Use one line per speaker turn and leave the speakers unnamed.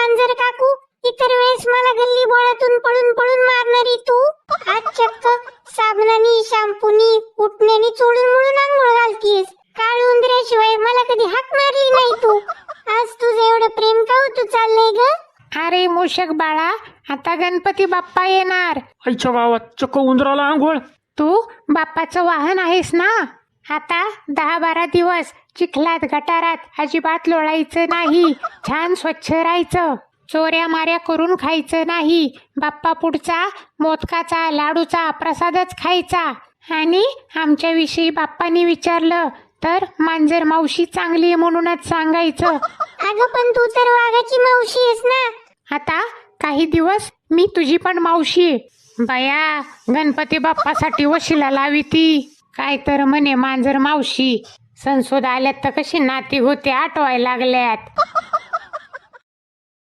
मांजर काकू, इतर वेळेस मला गल्ली बोळातून पळून पळून मारणारी तू आज चक्क साबणानी शॅम्पूनी उठण्यानी चोळून मुळून आंघोळ घालतीयस. काळ उंदऱ्याशिवाय मला कधी हाक मारली नाही तू. आज तुझं एवढं प्रेम का तू चाललंय ग?
अरे मूषक बाळा, आता गणपती बाप्पा येणार.
आईच्या गावात चक्क उंदराला आंघोळ.
तू बाप्पाचं वाहन आहेस ना. आता 10-12 दिवस चिखलात गटारात अजिबात लोळायचं नाही. छान स्वच्छ राहायचं. चोऱ्या माऱ्या करून खायचं नाही. बाप्पा पुढचा मोदकाचा लाडूचा प्रसादच खायचा. आणि आमच्याविषयी बाप्पानी विचारलं तर मांजर मावशी चांगली आहे म्हणूनच सांगायचं.
अगं पण तू तर वाघाची मावशी आहेस ना.
आता काही दिवस मी तुझी पण मावशी आहे. बया, गणपती बाप्पासाठी वशिला लावी ती. काय तर म्हणे मांजर मावशी. संसोद आल्यात तर कशी नाती होते आठवायला लागल्यात.